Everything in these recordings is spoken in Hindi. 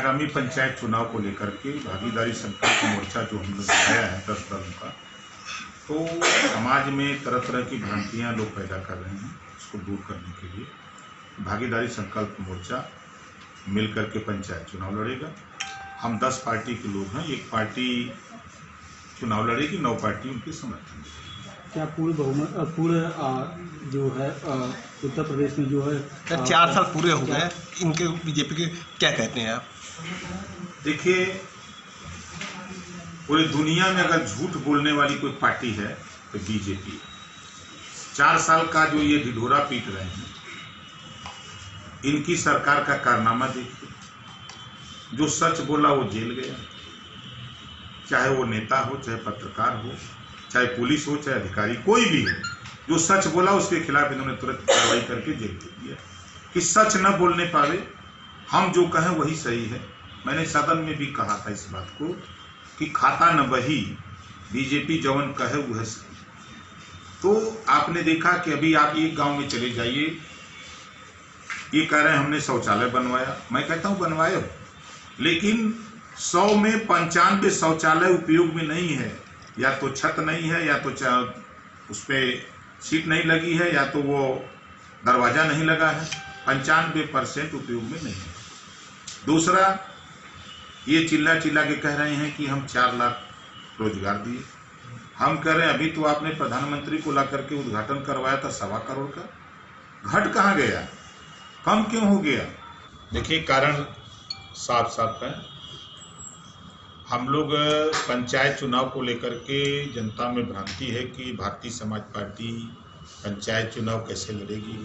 आगामी पंचायत चुनाव को लेकर के भागीदारी संकल्प मोर्चा जो हमने बनाया है 10 दलों का, तो समाज में तरह तरह की भ्रांतियां लोग पैदा कर रहे हैं। उसको दूर करने के लिए भागीदारी संकल्प मोर्चा मिलकर के पंचायत चुनाव लड़ेगा। हम 10 पार्टी के लोग हैं, एक पार्टी चुनाव लड़ेगी, 9 पार्टी उनके समर्थन देगी। क्या पूरे जो है उत्तर प्रदेश में जो है 4 साल पूरे हो गए इनके बीजेपी के, क्या कहते हैं आप? देखिए, पूरी दुनिया में अगर झूठ बोलने वाली कोई पार्टी है तो बीजेपी। 4 साल का जो ये ढिढोरा पीट रहे हैं, इनकी सरकार का कारनामा देखिए। जो सच बोला वो जेल गया, चाहे वो नेता हो, चाहे पत्रकार हो, चाहे पुलिस हो, चाहे अधिकारी, कोई भी हो। जो सच बोला उसके खिलाफ इन्होंने तुरंत कार्रवाई करके जेल दे दिया कि सच न बोलने पावे। हम जो कहें वही सही है। मैंने सदन में भी कहा था इस बात को कि खाता न बही, बीजेपी जवन कहे वह सही। तो आपने देखा कि अभी आप एक गांव में चले जाइए, ये कह रहे हैं हमने शौचालय बनवाया। मैं कहता हूं बनवाए, लेकिन 100 में 95 शौचालय उपयोग में नहीं है। या तो छत नहीं है, या तो उस पर सीट नहीं लगी है, या तो वो दरवाजा नहीं लगा है। 95% उपयोग में नहीं है। दूसरा, ये चिल्ला चिल्ला के कह रहे हैं कि हम 4 लाख रोजगार दिए। हम कह रहे हैं अभी तो आपने प्रधानमंत्री को ला करके उद्घाटन करवाया था 1.25 करोड़ का, घट कहाँ गया, कम क्यों हो गया? देखिए, कारण साफ साफ है। हम लोग पंचायत चुनाव को लेकर के जनता में भ्रांति है कि भारतीय समाज पार्टी पंचायत चुनाव कैसे लड़ेगी।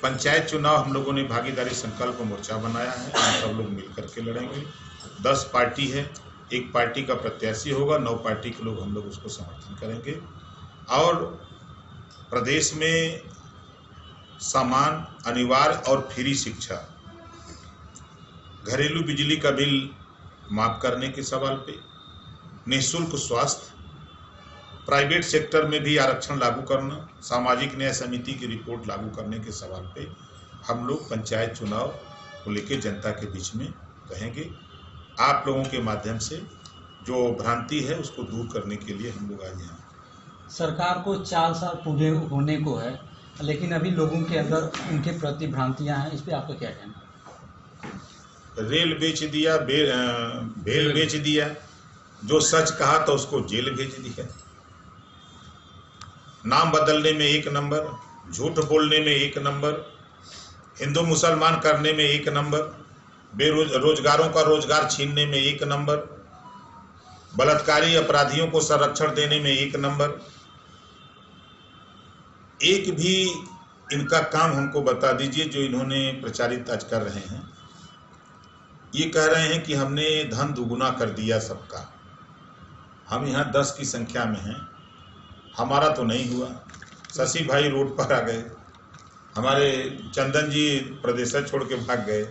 पंचायत चुनाव हम लोगों ने भागीदारी संकल्प मोर्चा बनाया है, हम सब लोग मिलकर के लड़ेंगे। 10 पार्टी है, एक पार्टी का प्रत्याशी होगा, 9 पार्टी के लोग हम लोग उसको समर्थन करेंगे। और प्रदेश में समान, अनिवार्य और फ्री शिक्षा, घरेलू बिजली का बिल माफ करने के सवाल पे, निःशुल्क स्वास्थ्य, प्राइवेट सेक्टर में भी आरक्षण लागू करना, सामाजिक न्याय समिति की रिपोर्ट लागू करने के सवाल पे हम लोग पंचायत चुनाव को लेकर जनता के बीच में रहेंगे। आप लोगों के माध्यम से जो भ्रांति है उसको दूर करने के लिए हम लोग आज यहाँ। सरकार को 4 साल पूरे होने को है, लेकिन अभी लोगों के अंदर उनके प्रति भ्रांतियां हैं। इस पे आपका क्या कहना है? रेल बेच दिया, भेल बेच दिया, जो सच कहा तो उसको जेल भेज दिया। नाम बदलने में 1 नंबर, झूठ बोलने में 1 नंबर, हिंदू मुसलमान करने में 1 नंबर, बेरोजगारों का रोजगार छीनने में 1 नंबर, बलात्कारी अपराधियों को संरक्षण देने में 1 नंबर। एक भी इनका काम हमको बता दीजिए जो इन्होंने प्रचारित आज कर रहे हैं। ये कह रहे हैं कि हमने धन दुगुना कर दिया सबका। हम यहाँ 10 की संख्या में हैं, हमारा तो नहीं हुआ। शशि भाई रोड पर आ गए, हमारे चंदन जी प्रदेश छोड़ के भाग गए,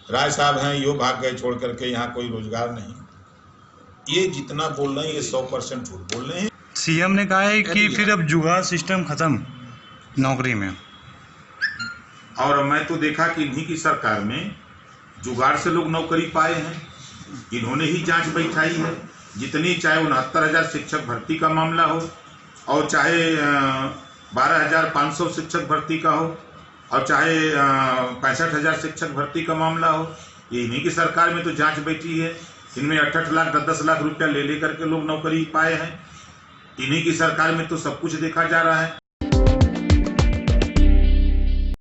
राय साहब हैं यो भाग गए छोड़ करके, यहाँ कोई रोजगार नहीं। ये जितना बोल रहे हैं ये 100% झूठ बोल रहे हैं। सीएम ने कहा है कि फिर अब जुगाड़ सिस्टम खत्म नौकरी में। और मैं तो देखा कि इन्हीं की सरकार में जुगाड़ से लोग नौकरी पाए हैं। इन्होंने ही जांच बैठाई है। जितनी, चाहे 69,000 शिक्षक भर्ती का मामला हो, और चाहे 12,500 शिक्षक भर्ती का हो, और चाहे 65,000 शिक्षक भर्ती का मामला हो, ये इन्हीं की सरकार में तो जांच बैठी है। इनमें 8-8 लाख 10-10 लाख रुपया ले लेकर के लोग नौकरी पाए हैं। इन्हीं की सरकार में तो सब कुछ देखा जा रहा है।